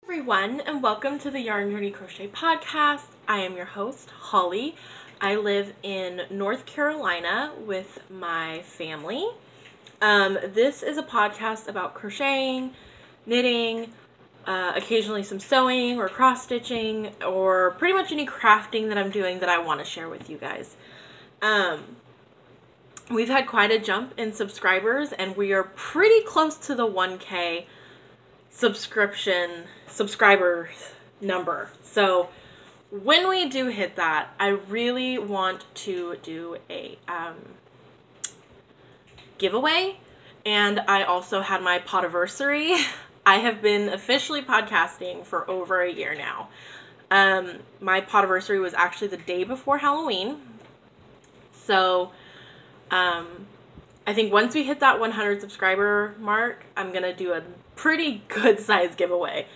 Everyone, and welcome to the Yarn Journey Crochet podcast. I am your host, Holly. I live in North Carolina with my family. This is a podcast about crocheting, knitting, occasionally some sewing or cross stitching, or pretty much any crafting that I'm doing that I want to share with you guys. We've had quite a jump in subscribers, and we are pretty close to the 1K subscriber number. So when we do hit that, I really want to do a giveaway. And I also had my podiversary. I have been officially podcasting for over a year now. My podiversary was actually the day before Halloween. So I think once we hit that 100 subscriber mark, I'm gonna do a pretty good size giveaway.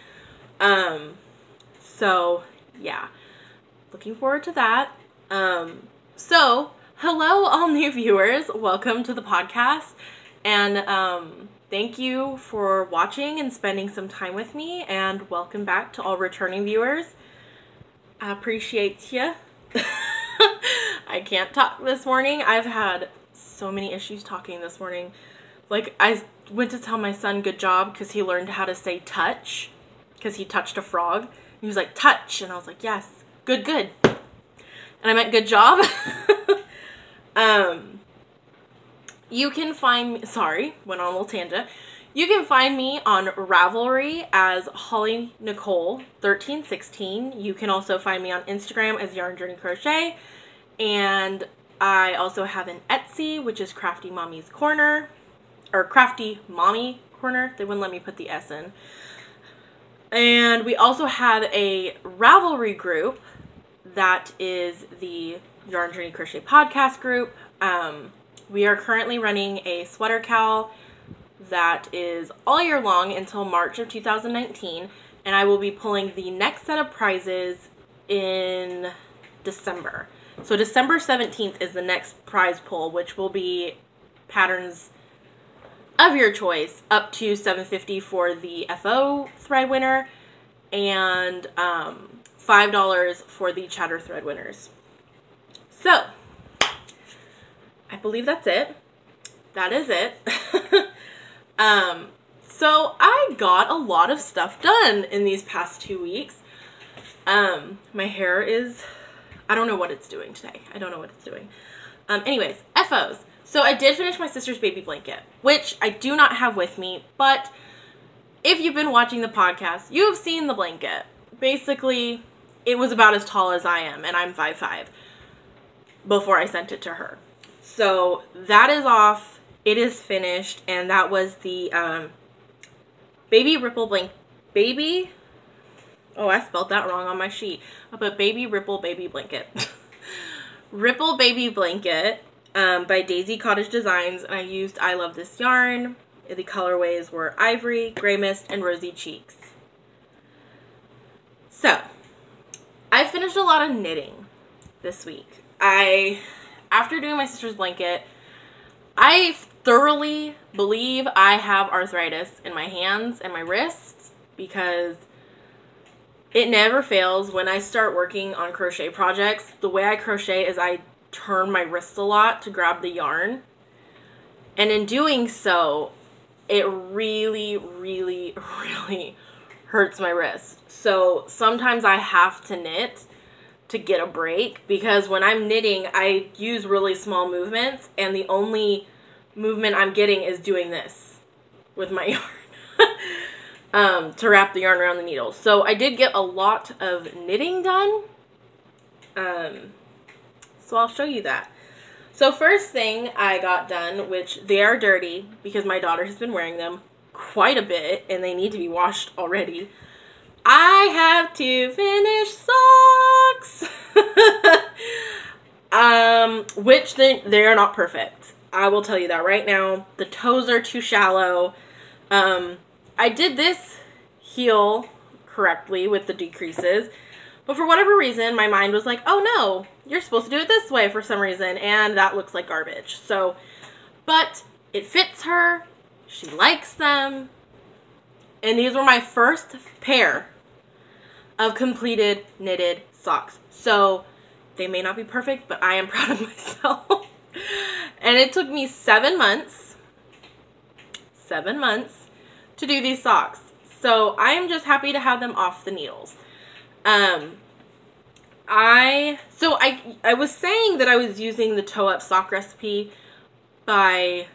So yeah, looking forward to that. So hello all new viewers, welcome to the podcast, and thank you for watching and spending some time with me, and welcome back to all returning viewers. I appreciate you. I can't talk this morning. I've had so many issues talking this morning. Like, I went to tell my son good job because he learned how to say touch because he touched a frog. He was like, touch. And I was like, yes, good. And I meant good job. You can find me, sorry, went on a little tangent. You can find me on Ravelry as Holly Nicole 1316. You can also find me on Instagram as Yarn Journey Crochet. And I also have an Etsy, which is Crafty Mommy's Corner, or Crafty Mommy Corner. They wouldn't let me put the S in. And we also have a Ravelry group that is the Yarn Journey Crochet podcast group. We are currently running a sweater cowl that is all year long until March of 2019. And I will be pulling the next set of prizes in December. So December 17th is the next prize pull, which will be patterns of your choice, up to $7.50 for the FO thread winner, and $5 for the chatter thread winners. So, I believe that's it. That is it. So I got a lot of stuff done in these past 2 weeks. My hair is, I don't know what it's doing today. I don't know what it's doing. Anyways, FOs. So I did finish my sister's baby blanket, which I do not have with me, but if you've been watching the podcast, you have seen the blanket. Basically, it was about as tall as I am, and I'm 5'5", before I sent it to her. So that is off. It is finished, and that was the baby ripple blanket. Baby... Oh, I spelled that wrong on my sheet. I put baby ripple baby blanket. Ripple baby blanket by Daisy Cottage Designs. And I used I Love This yarn. The colorways were Ivory, Graymist, and Rosy Cheeks. So, I finished a lot of knitting this week. After doing my sister's blanket, I thoroughly believe I have arthritis in my hands and my wrists because it never fails when I start working on crochet projects. The way I crochet is I turn my wrist a lot to grab the yarn. And in doing so, it really, really, really hurts my wrist. So sometimes I have to knit to get a break because when I'm knitting, I use really small movements. And the only movement I'm getting is doing this with my yarn. To wrap the yarn around the needle. So I did get a lot of knitting done. So I'll show you that. So first thing I got done, which they are dirty because my daughter has been wearing them quite a bit and they need to be washed already. I have to finish socks. Which they are not perfect. I will tell you that right now. The toes are too shallow. I did this heel correctly with the decreases, but for whatever reason, my mind was like, oh no, you're supposed to do it this way for some reason, and that looks like garbage. So, but it fits her, she likes them, and these were my first pair of completed knitted socks. So they may not be perfect, but I am proud of myself. And it took me 7 months to do these socks. So I am just happy to have them off the needles. I was saying that I was using the Toe Up Sock Recipe by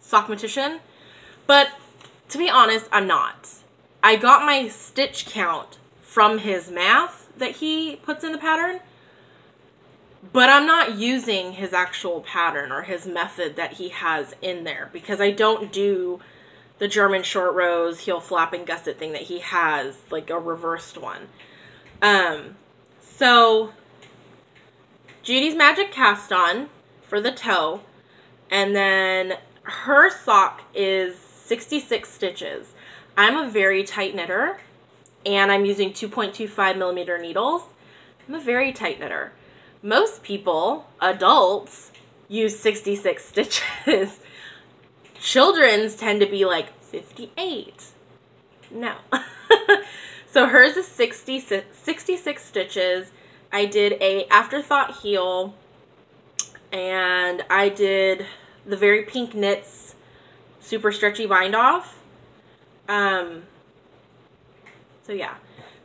Sockmatician, but to be honest, I'm not. I got my stitch count from his math that he puts in the pattern, but I'm not using his actual pattern or his method that he has in there because I don't do the German short rows, heel flap and gusset thing that he has, like a reversed one. So Judy's Magic Cast On for the toe, and then her sock is 66 stitches. I'm a very tight knitter, and I'm using 2.25 millimeter needles. I'm a very tight knitter. Most people, adults, use 66 stitches. Children's tend to be like 58. No. So hers is 66 stitches. I did a Afterthought heel, and I did the Very Pink Knits super stretchy bind off. So yeah,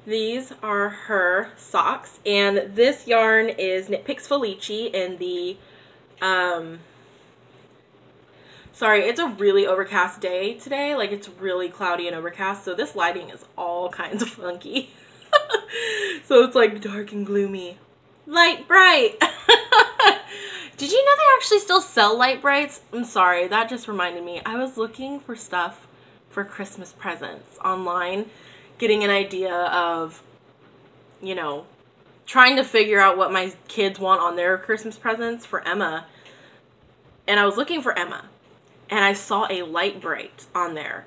these are her socks, and this yarn is Knit Picks Felici in the sorry, it's a really overcast day today. Like, it's really cloudy and overcast, so this lighting is all kinds of funky. So it's like dark and gloomy. Light Bright! Did you know they actually still sell Light Brights? I'm sorry, that just reminded me. I was looking for stuff for Christmas presents online, getting an idea of, you know, trying to figure out what my kids want on their Christmas presents for Emma. And I was looking for Emma, and I saw a Light Bright on there.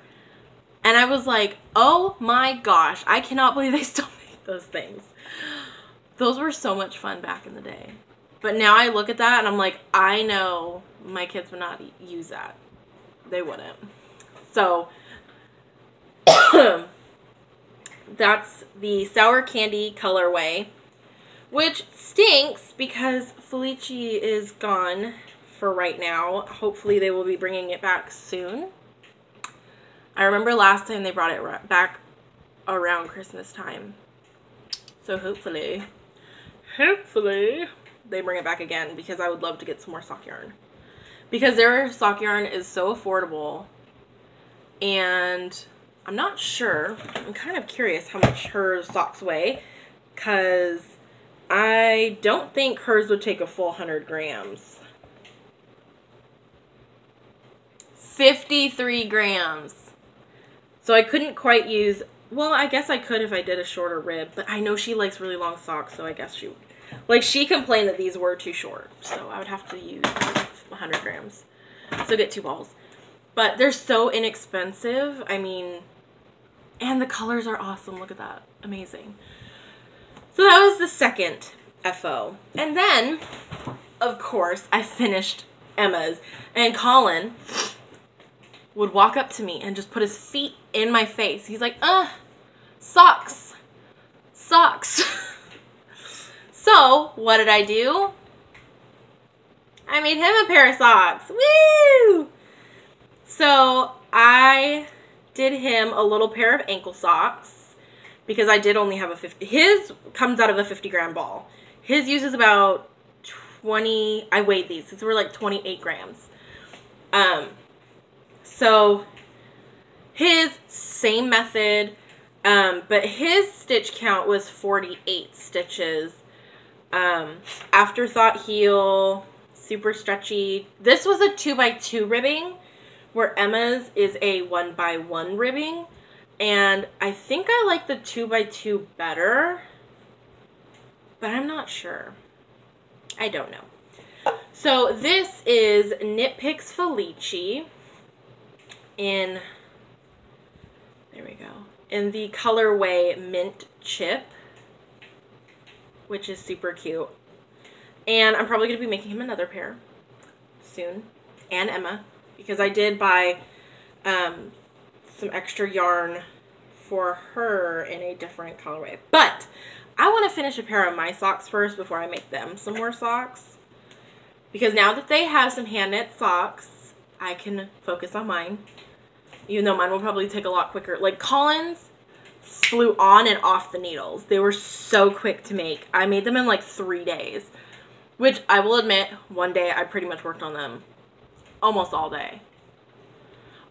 And I was like, oh my gosh, I cannot believe they still make those things. Those were so much fun back in the day. But now I look at that and I'm like, I know my kids would not use that. They wouldn't. So that's the Sour Candy colorway, which stinks because Felici is gone for right now. Hopefully they will be bringing it back soon. I remember last time they brought it back around Christmas time. So hopefully they bring it back again, because I would love to get some more sock yarn. Because their sock yarn is so affordable, and I'm not sure. I'm kind of curious how much her socks weigh, because I don't think hers would take a full 100 grams. 53 grams. So I couldn't quite use, well, I guess I could if I did a shorter rib, but I know she likes really long socks, so I guess she would. Like, she complained that these were too short, so I would have to use 100 grams. So get 2 balls. But they're so inexpensive. I mean, and the colors are awesome. Look at that. Amazing. So that was the second FO. And then, of course, I finished Emma's. And Colin would walk up to me and just put his feet in my face. He's like, socks. Socks. So, what did I do? I made him a pair of socks. Woo! So, I did him a little pair of ankle socks, because I did only have a 50. His comes out of a 50-gram ball. His uses about 20. I weighed these. These were like 28 grams. So, his same method, but his stitch count was 48 stitches. Afterthought heel, super stretchy. This was a 2x2 ribbing, where Emma's is a 1x1 ribbing, and I think I like the 2x2 better, but I'm not sure. I don't know. So this is Knit Picks Felici in, there we go, in the colorway Mint Chip, which is super cute. And I'm probably going to be making him another pair soon. And Emma. Because I did buy some extra yarn for her in a different colorway. But I want to finish a pair of my socks first before I make them some more socks. Because now that they have some hand knit socks, I can focus on mine. Even though mine will probably take a lot quicker. Like Colin's flew on and off the needles. They were so quick to make. I made them in like 3 days. Which I will admit, one day I pretty much worked on them almost all day.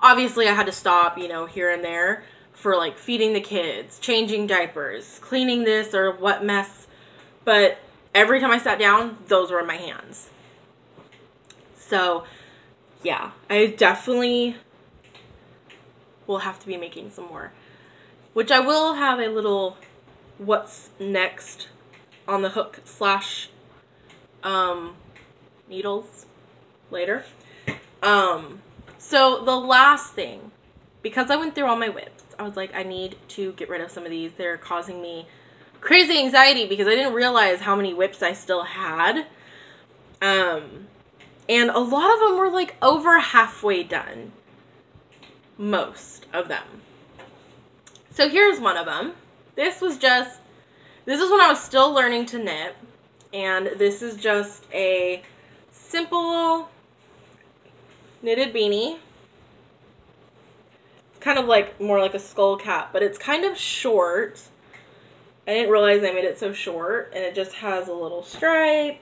Obviously I had to stop, you know, here and there for like feeding the kids, changing diapers, cleaning this or what mess. But every time I sat down, those were in my hands. So yeah, I definitely will have to be making some more. Which I will have a little what's next on the hook slash needles later. So the last thing, because I went through all my whips, I was like, I need to get rid of some of these. They're causing me crazy anxiety because I didn't realize how many whips I still had. And a lot of them were like over halfway done. Most of them. So here's one of them. This is when I was still learning to knit. And this is just a simple knitted beanie. It's kind of like more like a skull cap, but it's kind of short. I didn't realize I made it so short, and it just has a little stripe.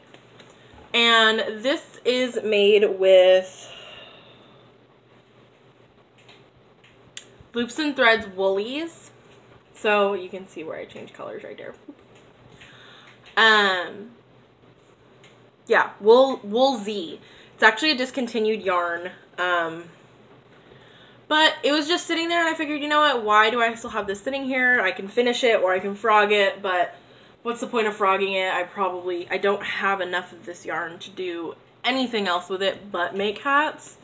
And this is made with Loops and Threads Woolies. So you can see where I changed colors right there. Yeah, Woolzee. It's actually a discontinued yarn. But it was just sitting there and I figured, you know what, why do I still have this sitting here? I can finish it or I can frog it, but what's the point of frogging it? I don't have enough of this yarn to do anything else with it but make hats.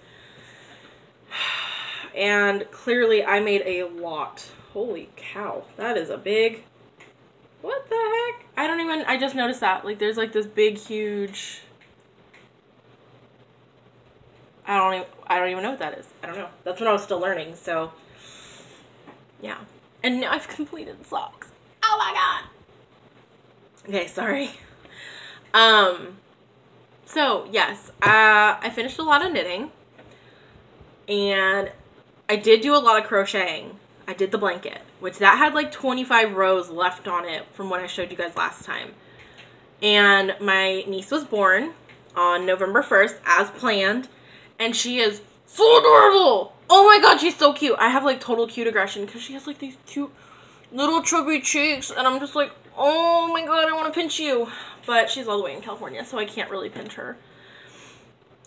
And clearly I made a lot. Holy cow, that is a big, what the heck? I just noticed that. Like there's like this big, huge, I don't even know what that is. I don't know. That's when I was still learning, so yeah. And now I've completed socks. Oh my god. Okay, sorry. So yes, I finished a lot of knitting, and I did do a lot of crocheting. I did the blanket, which that had like 25 rows left on it from when I showed you guys last time. And my niece was born on November 1st as planned, and she is so adorable. Oh my god, she's so cute. I have like total cute aggression because she has like these cute little chubby cheeks, and I'm just like, oh my god, I want to pinch you. But she's all the way in California, so I can't really pinch her.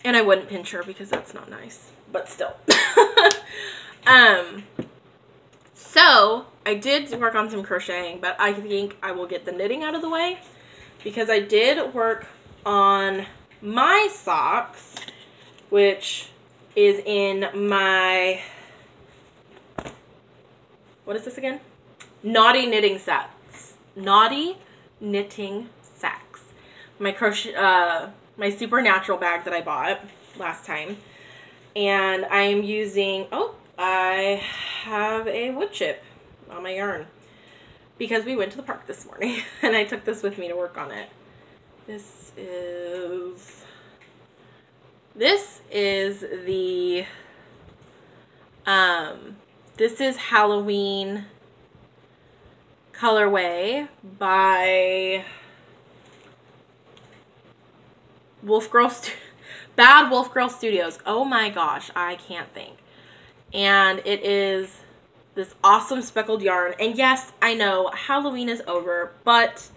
And I wouldn't pinch her because that's not nice, but still. So I did work on some crocheting, but I think I will get the knitting out of the way because I did work on my socks, which is in my, what is this again? Naughty Knitting Sets. Naughty Knitting Sacks. My crochet, my Supernatural bag that I bought last time. And I'm using, oh, I have a wood chip on my yarn because we went to the park this morning and I took this with me to work on it. This is the, this is Halloween Colorway by Bad Wolf Girl Studios. Oh my gosh, I can't think. And it is this awesome speckled yarn. And yes, I know Halloween is over, but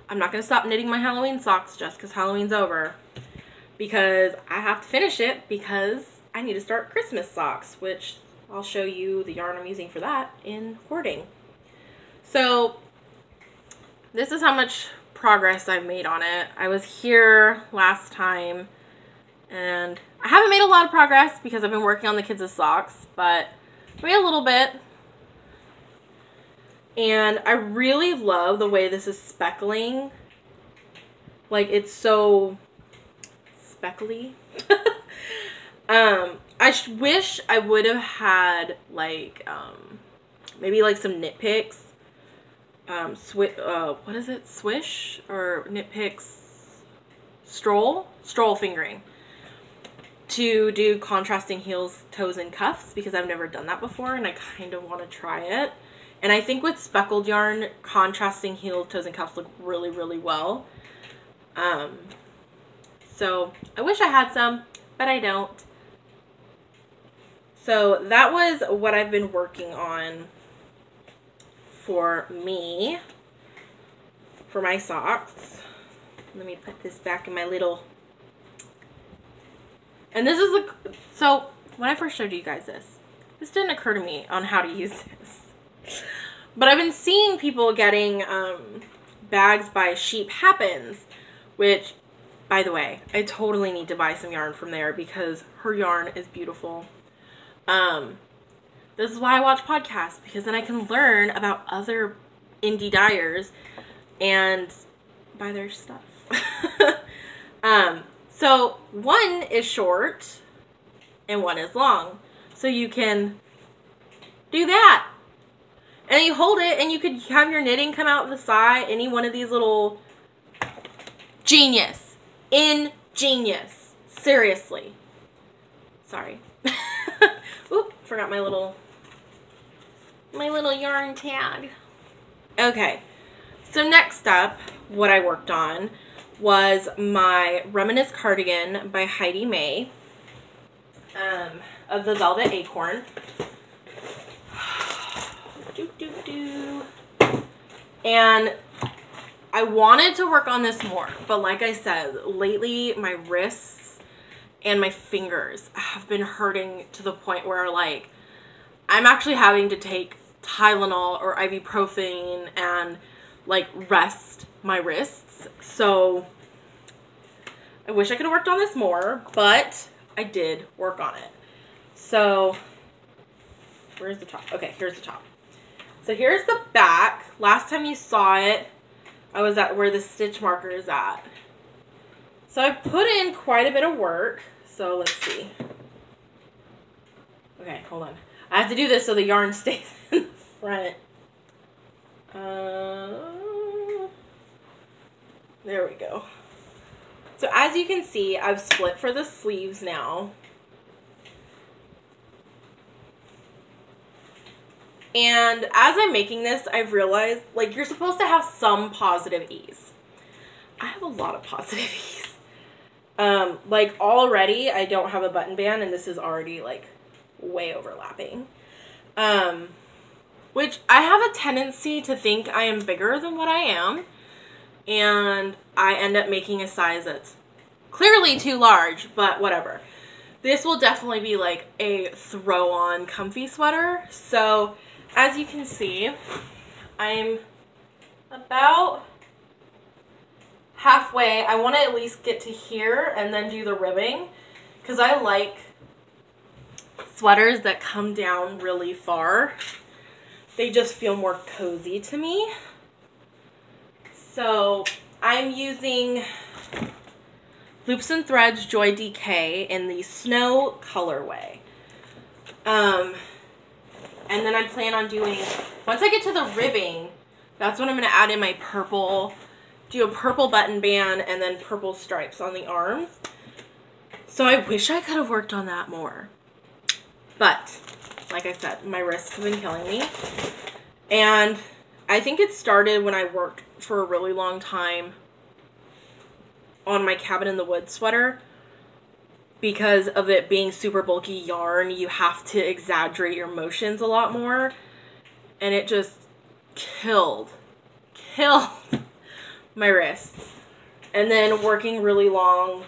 I'm not going to stop knitting my Halloween socks just because Halloween's over. Because I have to finish it because I need to start Christmas socks, which I'll show you the yarn I'm using for that in Hoarding. So this is how much progress I've made on it. I was here last time and I haven't made a lot of progress because I've been working on the kids' socks, but I made a little bit. And I really love the way this is speckling. Like, it's so speckly. I wish I would have had, like, maybe like some knit picks. What is it? Swish or knit picks? Stroll fingering to do contrasting heels, toes, and cuffs because I've never done that before and I kind of want to try it. And I think with speckled yarn, contrasting heels, toes, and cuffs look really, really well. So I wish I had some, but I don't. So that was what I've been working on for me, for my socks. Let me put this back in my little, and this is so when I first showed you guys this didn't occur to me on how to use this. But I've been seeing people getting bags by Sheep Happens, which, by the way, I totally need to buy some yarn from there because her yarn is beautiful. This is why I watch podcasts, because then I can learn about other indie dyers and buy their stuff. So one is short and one is long. So you can do that. And then you hold it and you could have your knitting come out the side. Any one of these little... Genius. Ingenious. Seriously. Sorry. Oop, forgot my little yarn tag. Okay. So next up, what I worked on was my Reminisce cardigan by Heidi May. Of the Velvet Acorn. And I wanted to work on this more, but like I said, lately my wrists and my fingers have been hurting to the point where like I'm actually having to take Tylenol or ibuprofen and like rest my wrists. So I wish I could have worked on this more, but I did work on it. So where's the top? Okay, here's the top. So here's the back. Last time you saw it, I was at where the stitch marker is at. So I put in quite a bit of work. So let's see. Okay, hold on. I have to do this so the yarn stays in the front. There we go. So as you can see, I've split for the sleeves now. And as I'm making this, I've realized, like, you're supposed to have some positive ease. I have a lot of positive ease. Like, already, I don't have a button band, and this is already, like, way overlapping. Which I have a tendency to think I am bigger than what I am. And I end up making a size that's clearly too large, but whatever. This will definitely be, like, a throw-on comfy sweater. So as you can see, I'm about halfway. I want to at least get to here and then do the ribbing because I like sweaters that come down really far. They just feel more cozy to me. So I'm using Loops and Threads Joy DK in the Snow colorway. And then I plan on doing, once I get to the ribbing, that's when I'm going to add in my purple, do a purple button band and then purple stripes on the arms. So I wish I could have worked on that more. But, like I said, my wrists have been killing me. And I think it started when I worked for a really long time on my Cabin in the Woods sweater. Because of it being super bulky yarn, you have to exaggerate your motions a lot more. And it just killed my wrists. And then working really long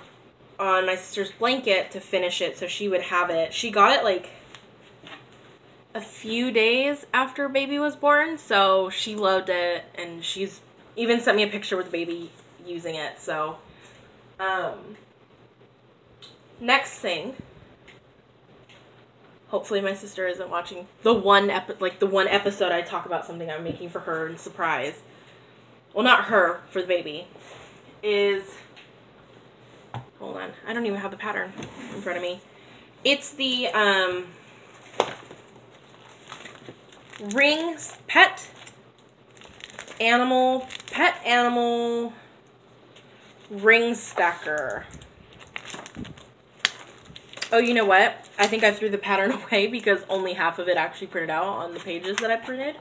on my sister's blanket to finish it so she would have it. She got it like a few days after baby was born, so she loved it. And she's even sent me a picture with the baby using it. So, next thing, hopefully my sister isn't watching the one episode I talk about something I'm making for her and surprise. Well, not her, for the baby. Is, hold on, I don't even have the pattern in front of me. It's the, pet animal ring stacker. Oh, you know what? I think I threw the pattern away because only half of it actually printed out on the pages that I printed.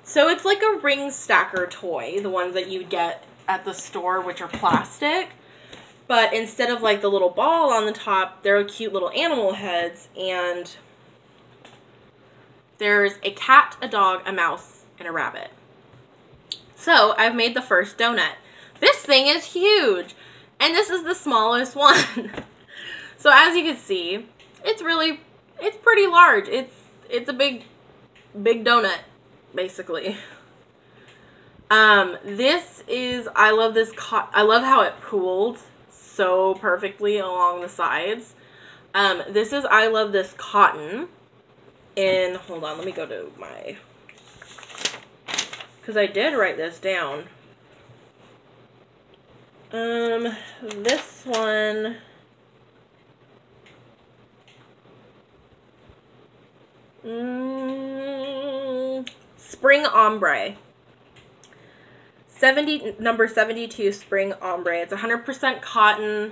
So it's like a ring stacker toy, the ones that you get at the store, which are plastic. But instead of like the little ball on the top, they're cute little animal heads, and there's a cat, a dog, a mouse, and a rabbit. So I've made the first donut. This thing is huge, and this is the smallest one. So as you can see, it's pretty large. It's a big donut, basically. I love this I love how it pooled so perfectly along the sides. I love this cotton in, hold on, let me go to my, because I did write this down. This one, Spring Ombre. Number 72 Spring Ombre. It's 100% cotton.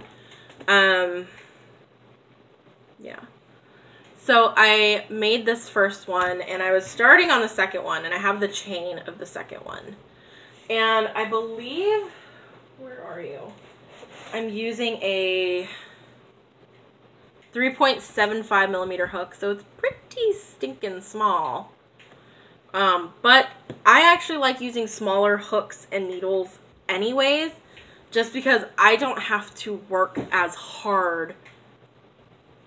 Yeah. So I made this first one, and I was starting on the second one, and I have the chain of the second one. And I believe, where are you? I'm using a 3.75 millimeter hook, so it's pretty stinking small. But I actually like using smaller hooks and needles anyways, just because I don't have to work as hard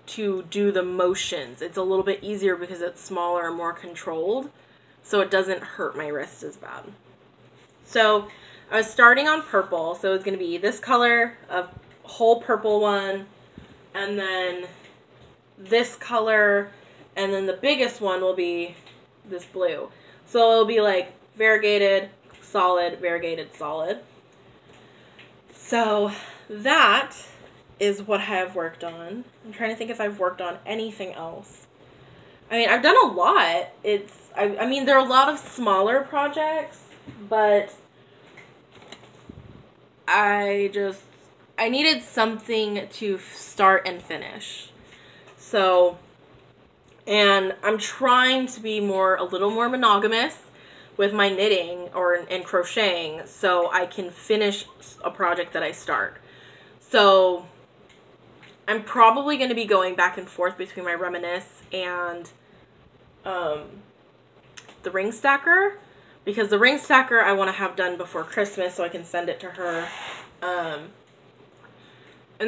to do the motions. It's a little bit easier because it's smaller and more controlled, so it doesn't hurt my wrist as bad. So I was starting on purple, so it's going to be this color, a whole purple one, and then this color, and then the biggest one will be this blue. So it'll be like variegated, solid, variegated, solid. So that is what I have worked on. I'm trying to think if I've worked on anything else. I mean, I've done a lot. I mean, there are a lot of smaller projects, but I needed something to start and finish. So, and I'm trying to be a little more monogamous with my knitting and crocheting, so I can finish a project that I start. So I'm probably going to be going back and forth between my Reminisce and the ring stacker, because the ring stacker I want to have done before Christmas so I can send it to her. And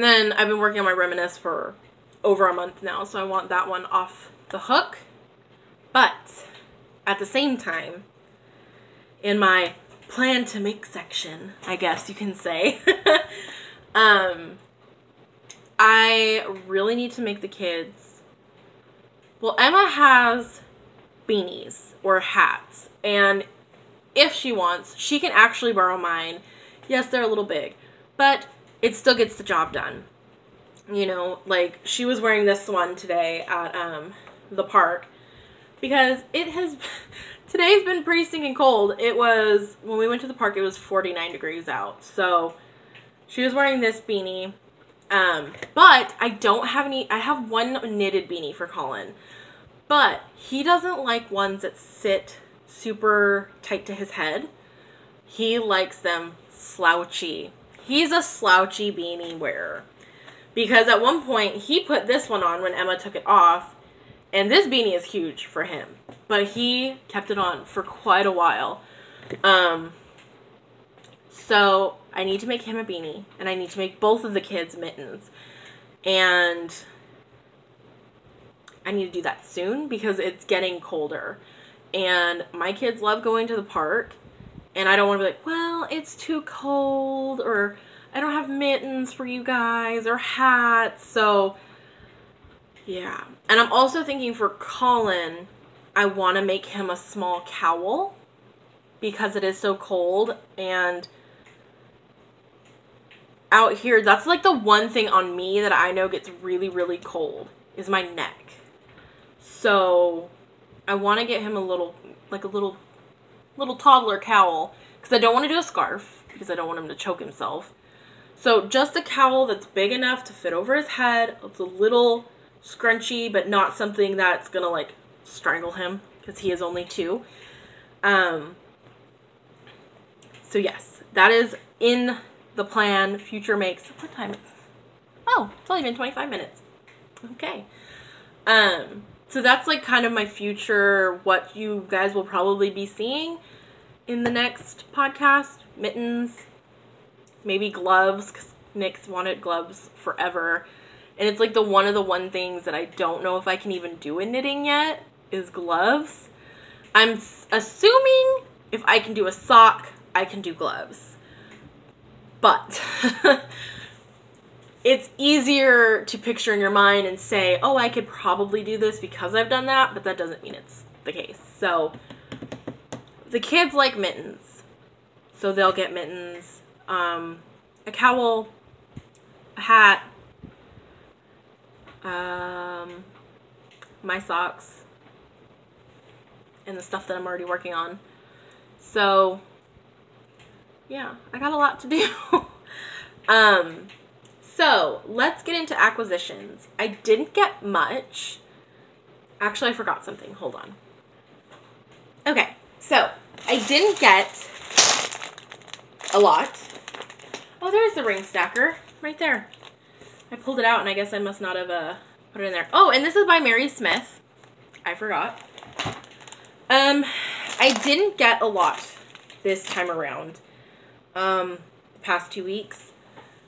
then I've been working on my Reminisce for over a month now, so I want that one off the hook. But at the same time, in my plan to make section, I guess you can say, I really need to make the kids, well, Emma has beanies or hats, and if she wants, she can actually borrow mine. Yes, they're a little big, but it still gets the job done. You know, like, she was wearing this one today at the park, because today's been pretty stinking cold. It was, when we went to the park, it was 49 degrees out. So she was wearing this beanie. But I don't have any, I have one knitted beanie for Colin, but he doesn't like ones that sit super tight to his head. He likes them slouchy. He's a slouchy beanie wearer, because at one point he put this one on when Emma took it off, and this beanie is huge for him, but he kept it on for quite a while. So I need to make him a beanie, and I need to make both of the kids mittens, and I need to do that soon because it's getting colder, and my kids love going to the park, and I don't want to be like, well, it's too cold, or I don't have mittens for you guys, or hats. So yeah. And I'm also thinking for Colin, I want to make him a small cowl because it is so cold, and out here, that's like the one thing on me that I know gets really, really cold is my neck. So I want to get him a little toddler cowl, because I don't want to do a scarf, because I don't want him to choke himself. So just a cowl that's big enough to fit over his head. It's a little scrunchy, but not something that's gonna like strangle him, because he is only 2. So yes, that is in the plan. Future makes, what time is it? Oh, it's only been 25 minutes. Okay. So that's like kind of my future, what you guys will probably be seeing in the next podcast. Mittens, maybe gloves, because Nick's wanted gloves forever. And it's like one of the one things that I don't know if I can even do in knitting yet is gloves. I'm assuming if I can do a sock, I can do gloves. But it's easier to picture in your mind and say, oh, I could probably do this because I've done that, but that doesn't mean it's the case. So the kids like mittens, so they'll get mittens, a cowl, a hat, my socks, and the stuff that I'm already working on. So yeah, I got a lot to do. So let's get into acquisitions. I didn't get much. Actually, I forgot something. Hold on. Okay, so I didn't get a lot. Oh, there's the ring stacker right there. I pulled it out, and I guess I must not have put it in there. Oh, and this is by Mary Smith. I forgot. I didn't get a lot this time around. The past 2 weeks.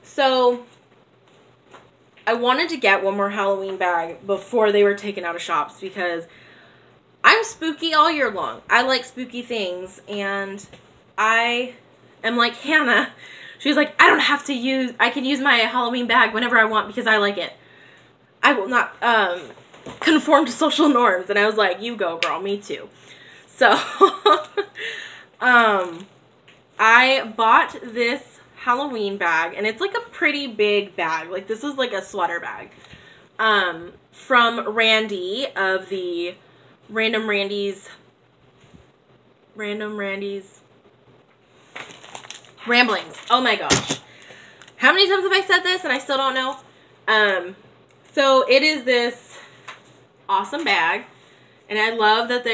So I wanted to get one more Halloween bag before they were taken out of shops, because I'm spooky all year long. I like spooky things, and I am like Hannah. She's like, I can use my Halloween bag whenever I want because I like it. I will not conform to social norms. And I was like, you go, girl, me too. So I bought this Halloween bag, and it's like a pretty big bag. Like, this is like a sweater bag. From Randi of the Random Randy's Ramblings. Oh my gosh. How many times have I said this and I still don't know? So it is this awesome bag. And I love that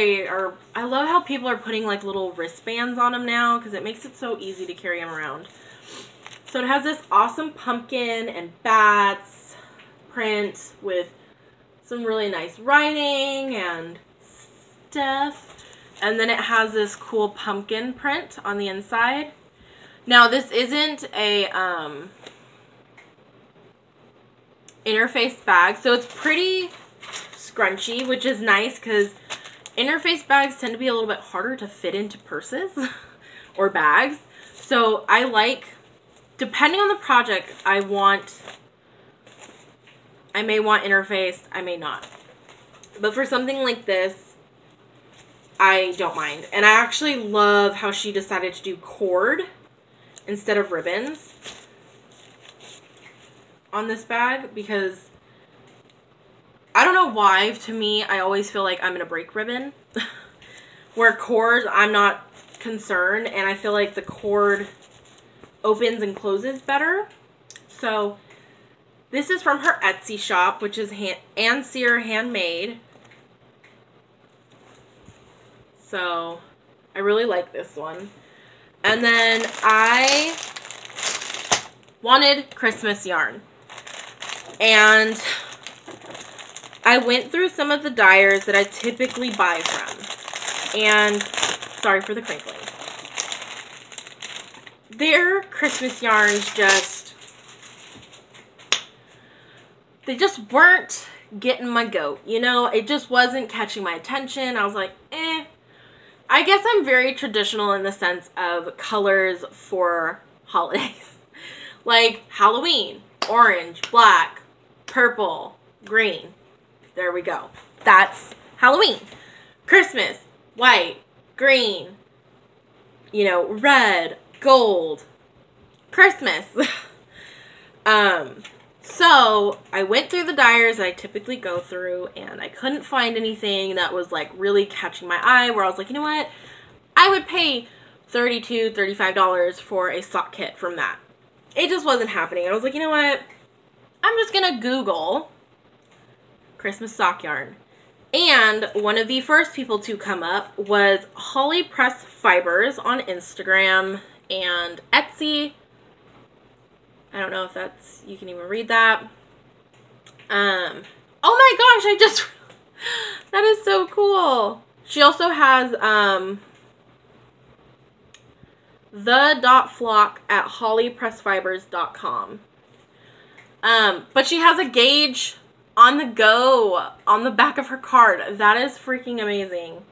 I love how people are putting like little wristbands on them now, because it makes it so easy to carry them around. So it has this awesome pumpkin and bats print with some really nice writing and stuff. And then it has this cool pumpkin print on the inside. Now this isn't a interface bag, so it's pretty scrunchy, which is nice because interface bags tend to be a little bit harder to fit into purses or bags. So I like, depending on the project, I may want interfaced, I may not. But for something like this, I don't mind. And I actually love how she decided to do cord instead of ribbons on this bag, because I don't know why, to me, I always feel like I'm going to break ribbon. Where cord, I'm not concerned, and I feel like the cord opens and closes better. So this is from her Etsy shop, which is Anseer Handmade. So I really like this one. And then I wanted Christmas yarn. And I went through some of the dyers that I typically buy from. And sorry for the crinkling. Their Christmas yarns they just weren't getting my goat. You know, it just wasn't catching my attention. I was like, eh. I guess I'm very traditional in the sense of colors for holidays. Like Halloween, orange, black, purple, green. There we go. That's Halloween. Christmas, white, green, you know, red, gold. Christmas. So I went through the dyers that I typically go through, and I couldn't find anything that was like really catching my eye where I was like, you know what? I would pay $32, $35 for a sock kit from that. It just wasn't happening. I was like, you know what? I'm just going to Google Christmas sock yarn. And one of the first people to come up was Holly Press Fibers on Instagram and Etsy. I don't know if that's, you can even read that. Oh my gosh, that is so cool. She also has, the.flock at hollypressfibers.com. But she has a gauge on the go on the back of her card. That is freaking amazing.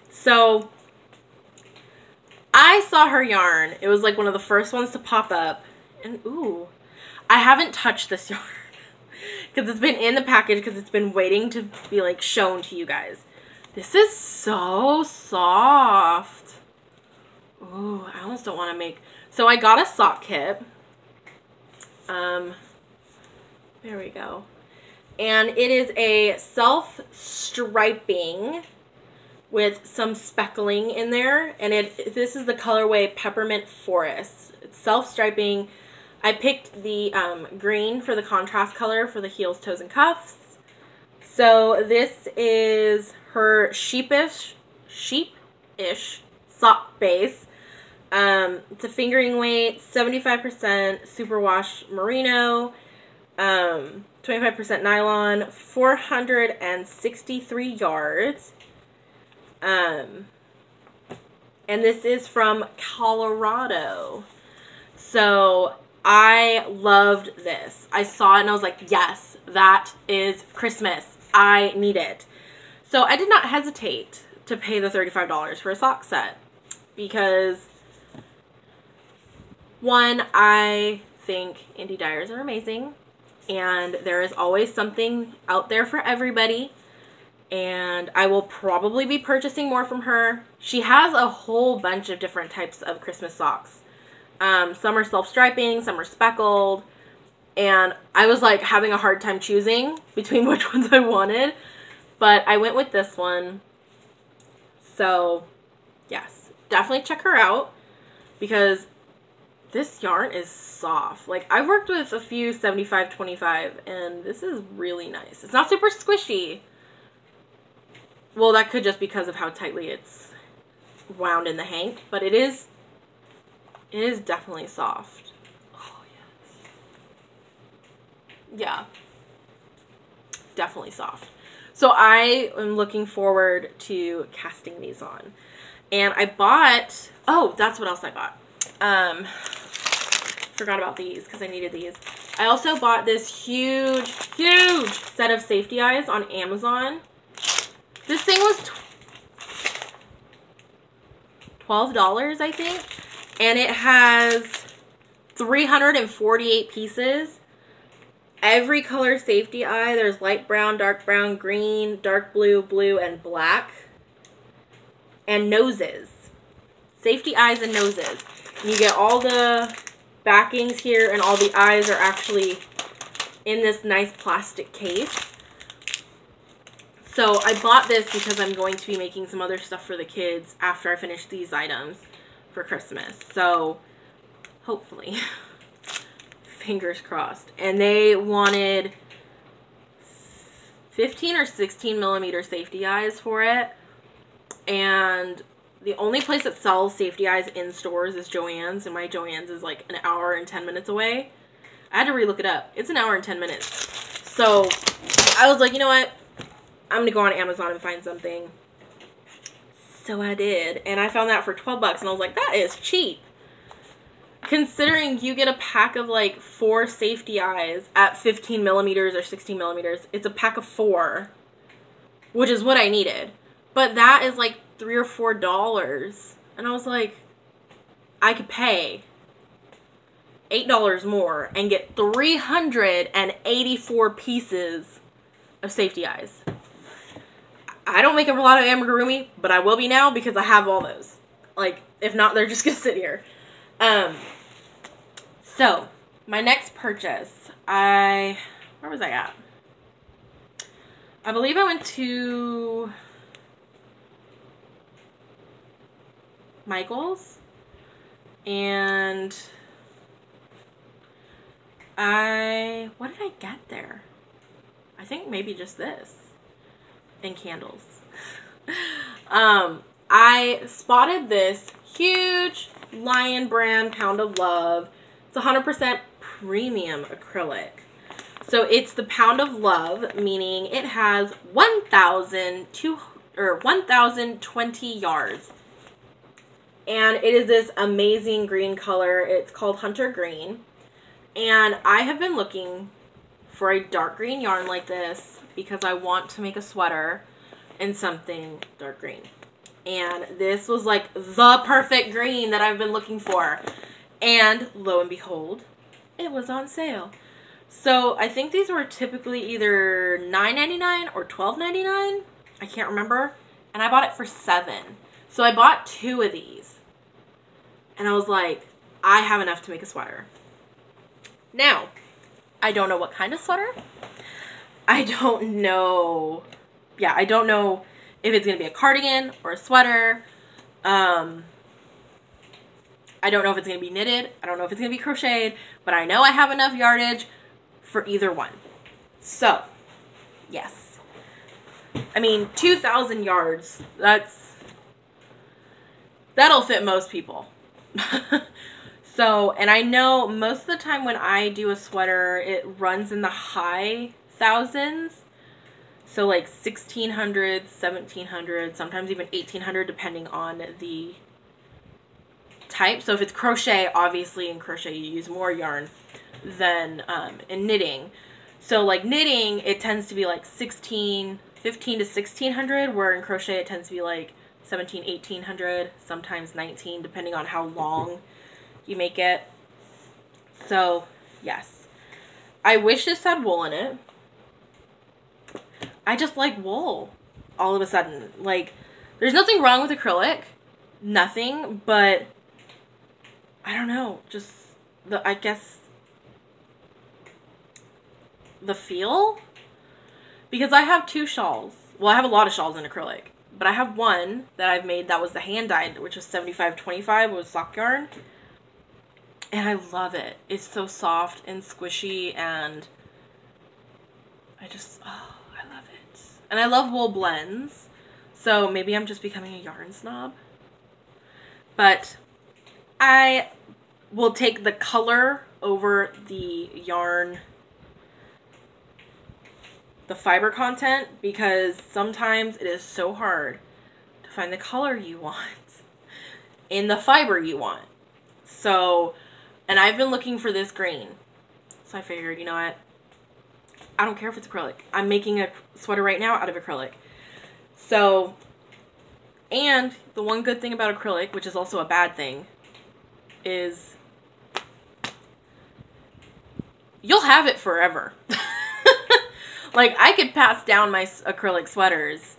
So I saw her yarn. It was like one of the first ones to pop up. And ooh, I haven't touched this yarn because it's been in the package because it's been waiting to be like shown to you guys. This is so soft. Ooh, I almost don't want to make... So I got a sock kit. There we go. And it is a self-striping with some speckling in there. And this is the colorway Peppermint Forest. It's self-striping. I picked the green for the contrast color for the heels, toes, and cuffs. So this is her sheepish sock base. It's a fingering weight, 75% superwash merino, 25% nylon, 463 yards. And this is from Colorado. So I loved this. I saw it and I was like, yes, that is Christmas. I need it. So I did not hesitate to pay the $35 for a sock set because... One, I think indie dyers are amazing, and there is always something out there for everybody, and I will probably be purchasing more from her. She has a whole bunch of different types of Christmas socks. Some are self-striping, some are speckled, and I was like having a hard time choosing between which ones I wanted, but I went with this one. So, yes, definitely check her out because this yarn is soft. Like, I've worked with a few 75-25, and this is really nice. It's not super squishy. Well, that could just because of how tightly it's wound in the hank, but it is definitely soft. Oh, yes. Yeah. Definitely soft. So I am looking forward to casting these on. And I bought, oh, that's what else I bought. Forgot about these because I needed these. I also bought this huge set of safety eyes on Amazon. This thing was $12, I think. And it has 348 pieces. Every color safety eye. There's light brown, dark brown, green, dark blue, blue, and black. And noses. Safety eyes and noses. And you get all the backings here, and all the eyes are actually in this nice plastic case. So I bought this because I'm going to be making some other stuff for the kids after I finish these items for Christmas. So hopefully, fingers crossed. And they wanted 15 or 16 millimeter safety eyes for it. And the only place that sells safety eyes in stores is Joann's, and my Joann's is like an hour and 10 minutes away. I had to relook it up. It's an hour and 10 minutes. So I was like, you know what? I'm going to go on Amazon and find something. So I did. And I found that for 12 bucks, and I was like, that is cheap. Considering you get a pack of like 4 safety eyes at 15 millimeters or 16 millimeters. It's a pack of 4, which is what I needed. But that is like $3 or $4, and I was like, I could pay $8 more and get 384 pieces of safety eyes. I don't make a lot of amigurumi, but I will be now because I have all those. Like, if not, they're just gonna sit here. So my next purchase, where was I at? I believe I went to Michael's, and what did I get there? I think maybe just this and candles. I spotted this huge Lion brand Pound of Love. It's 100% premium acrylic. So it's the Pound of Love, meaning it has 1,020 yards. And it is this amazing green color. It's called Hunter Green. And I have been looking for a dark green yarn like this because I want to make a sweater in something dark green. And this was like the perfect green that I've been looking for. And lo and behold, it was on sale. So I think these were typically either $9.99 or $12.99. I can't remember. And I bought it for $7. So I bought 2 of these. And I was like, I have enough to make a sweater. Now, I don't know what kind of sweater. I don't know. Yeah, I don't know if it's going to be a cardigan or a sweater. I don't know if it's going to be knitted. I don't know if it's going to be crocheted. But I know I have enough yardage for either one. So, yes. I mean, 2,000 yards. That'll fit most people. So, and I know most of the time when I do a sweater, it runs in the high thousands. So like 1,600, 1,700, sometimes even 1,800 depending on the type. So if it's crochet, obviously in crochet you use more yarn than in knitting. So like knitting, it tends to be like 15 to 1,600, where in crochet it tends to be like 17, 1,800, sometimes 19, depending on how long you make it. So yes, I wish this had wool in it. I just like wool all of a sudden. Like, there's nothing wrong with acrylic, nothing, but I don't know, just I guess the feel, because I have 2 shawls. Well, I have a lot of shawls in acrylic, but I have one that I've made that was the hand dyed, which was 75/25 with sock yarn. And I love it. It's so soft and squishy, and I just, oh, I love it. And I love wool blends, so maybe I'm just becoming a yarn snob. But I will take the color over the yarn, the fiber content, because sometimes it is so hard to find the color you want in the fiber you want. So, and I've been looking for this green. So I figured, you know what? I don't care if it's acrylic. I'm making a sweater right now out of acrylic. So, and the one good thing about acrylic, which is also a bad thing, is you'll have it forever. Like, I could pass down my acrylic sweaters.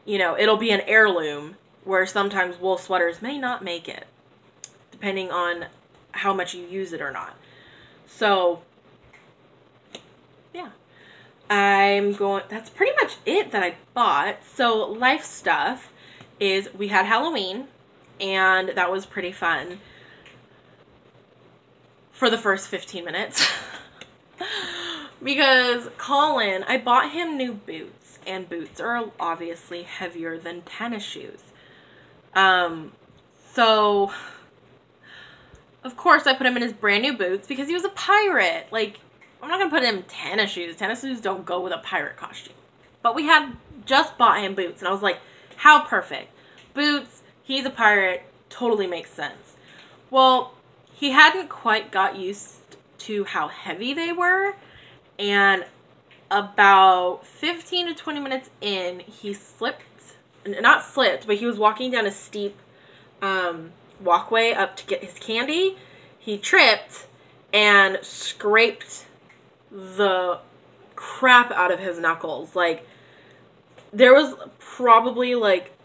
You know, it'll be an heirloom, where sometimes wool sweaters may not make it, depending on how much you use it or not. So, yeah. That's pretty much it that I bought. So, life stuff is, we had Halloween, and that was pretty fun for the first 15 minutes. Because Colin, I bought him new boots, and boots are obviously heavier than tennis shoes. So, of course, I put him in his brand new boots because he was a pirate. Like, I'm not going to put him in tennis shoes. Tennis shoes don't go with a pirate costume. But we had just bought him boots, and I was like, how perfect. Boots, he's a pirate, totally makes sense. Well, he hadn't quite got used to how heavy they were, and about 15 to 20 minutes in, he not slipped, but he was walking down a steep walkway up to get his candy. He tripped and scraped the crap out of his knuckles. Like, there was probably like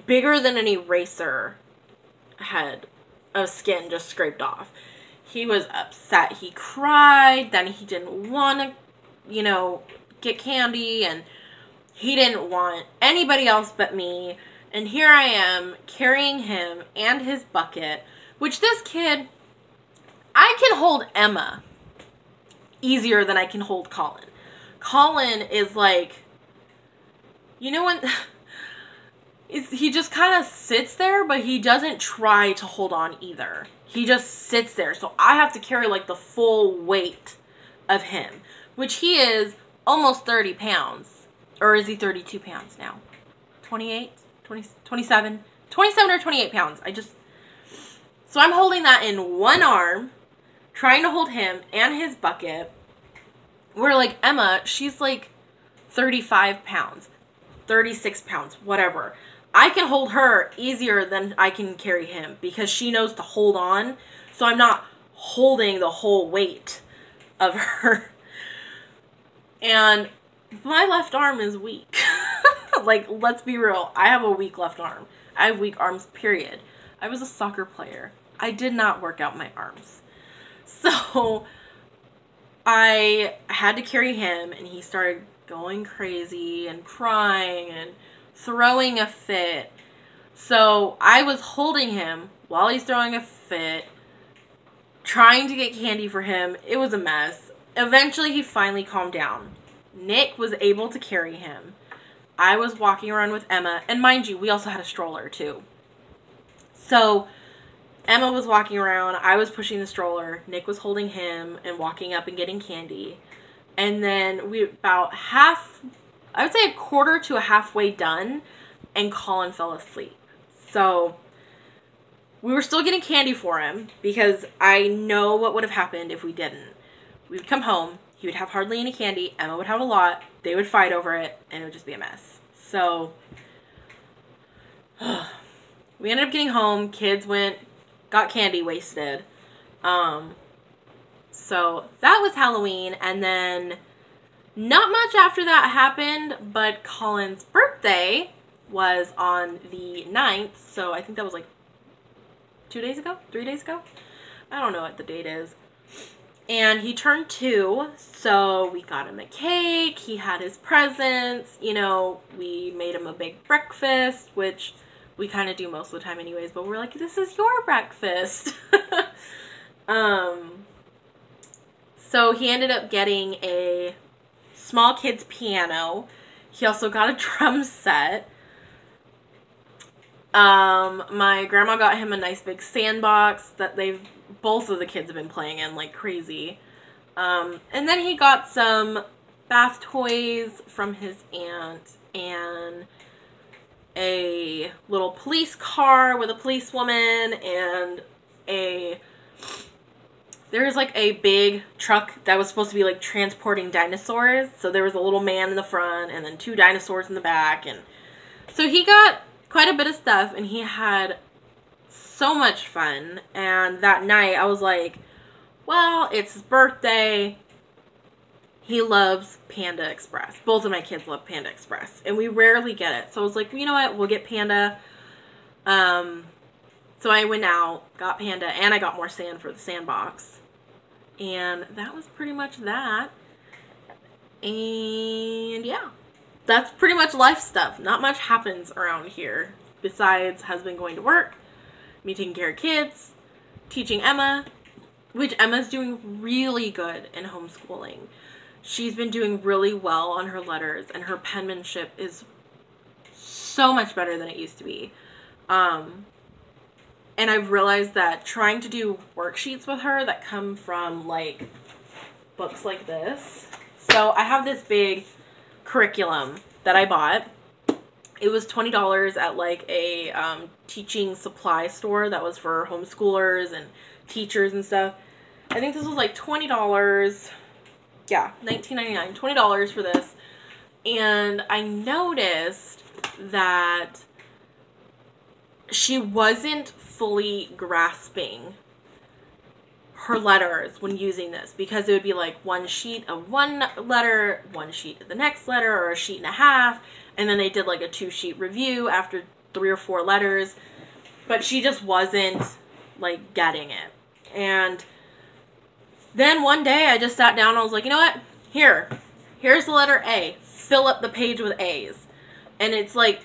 bigger than an eraser head of skin just scraped off. He was upset. He cried. Then he didn't want to, you know, get candy. And he didn't want anybody else but me. And here I am carrying him and his bucket. Which this kid, I can hold Emma easier than I can hold Colin. Colin is like, you know when... he just kind of sits there, but he doesn't try to hold on either. He just sits there. So I have to carry like the full weight of him, which he is almost 30 pounds. Or is he 32 pounds now? 28? 20, 27? 27 or 28 pounds. So I'm holding that in one arm, trying to hold him and his bucket. Where like Emma, she's like 35 pounds, 36 pounds, whatever. I can hold her easier than I can carry him because she knows to hold on. So I'm not holding the whole weight of her. And my left arm is weak. Like, let's be real. I have a weak left arm. I have weak arms, period. I was a soccer player. I did not work out my arms. So I had to carry him, and he started going crazy and crying and throwing a fit. So I was holding him while he's throwing a fit, trying to get candy for him. It was a mess. Eventually, he finally calmed down. Nick was able to carry him. I was walking around with Emma, and mind you, we also had a stroller too. So Emma was walking around, I was pushing the stroller, Nick was holding him and walking up and getting candy. And then we about I would say a quarter to a halfway done, and Colin fell asleep. So we were still getting candy for him because I know what would have happened if we didn't. We would come home, he would have hardly any candy, Emma would have a lot, they would fight over it, and it would just be a mess. So we ended up getting home, kids got candy wasted. So that was Halloween, and then not much after that happened, but Colin's birthday was on the 9th, so I think that was like 2 days ago? 3 days ago? I don't know what the date is. And he turned 2, so we got him a cake, he had his presents, you know, we made him a big breakfast, which we kind of do most of the time anyways, but we're like, this is your breakfast. So he ended up getting a small kid's piano. He also got a drum set. My grandma got him a nice big sandbox that both of the kids have been playing in like crazy. And then he got some bath toys from his aunt and a little police car with a policewoman and there was like a big truck that was supposed to be like transporting dinosaurs. So there was a little man in the front and then 2 dinosaurs in the back. And so he got quite a bit of stuff and he had so much fun. And that night I was like, well, it's his birthday. He loves Panda Express. Both of my kids love Panda Express. And we rarely get it. So I was like, well, you know what? We'll get Panda. So I went out, got Panda, and I got more sand for the sandbox. And that was pretty much that. And yeah, that's pretty much life stuff. Not much happens around here besides husband going to work, me taking care of kids, teaching Emma, which Emma's doing really good in homeschooling. She's been doing really well on her letters, and her penmanship is so much better than it used to be. And I've realized that trying to do worksheets with her that come from, like, books like this. So I have this big curriculum that I bought. It was $20 at, like, a teaching supply store that was for homeschoolers and teachers and stuff. I think this was, like, $20. Yeah, $19.99. $20 for this. And I noticed that she wasn't fully grasping her letters when using this, because it would be like one sheet of one letter, one sheet of the next letter, or a sheet and a half, and then they did like a 2-sheet review after 3 or 4 letters, but she just wasn't like getting it. And Then one day I just sat down and I was like, you know what? Here's the letter A. Fill up the page with A's. And it's like,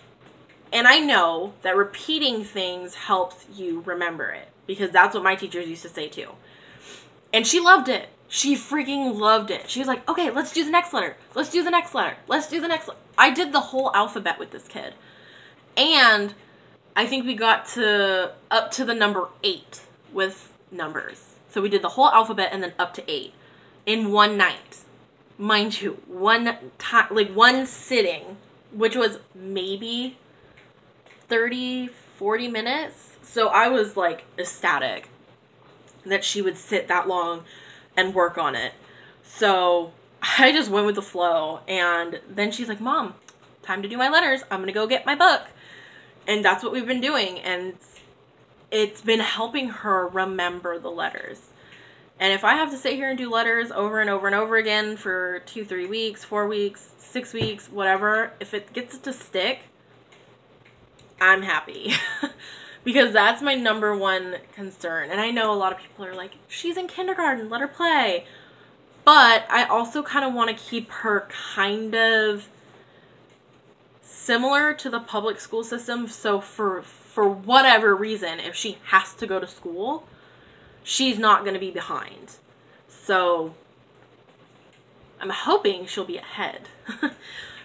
and I know that repeating things helps you remember it, because that's what my teachers used to say too. And she loved it. She freaking loved it. She was like, okay, let's do the next letter. Let's do the next letter. Let's do the next letter. I did the whole alphabet with this kid. And I think we got to up to the number 8 with numbers. So we did the whole alphabet and then up to 8 in one night. Mind you, one time, like one sitting, which was maybe 30, 40 minutes. So I was like ecstatic that she would sit that long and work on it. So I just went with the flow. And then she's like, Mom, time to do my letters. I'm going to go get my book. And that's what we've been doing. And it's been helping her remember the letters. And if I have to sit here and do letters over and over and over again for 2, 3 weeks, 4 weeks, 6 weeks, whatever, if it gets to stick, I'm happy. Because that's my number one concern. And I know a lot of people are like, she's in kindergarten, let her play. But I also kind of want to keep her kind of similar to the public school system. So for whatever reason, if she has to go to school, she's not going to be behind. So I'm hoping she'll be ahead.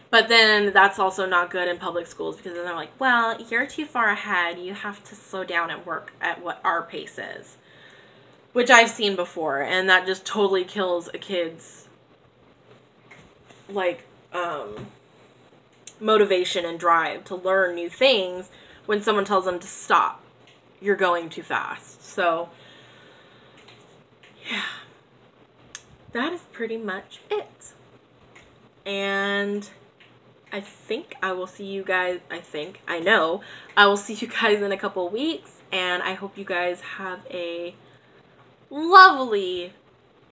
But then that's also not good in public schools, because then they're like, well, you're too far ahead. You have to slow down and work at what our pace is. Which I've seen before, and that just totally kills a kid's, like, motivation and drive to learn new things when someone tells them to stop. You're going too fast. So, yeah. That is pretty much it. And I think I will see you guys, I know I will see you guys in a couple weeks, and I hope you guys have a lovely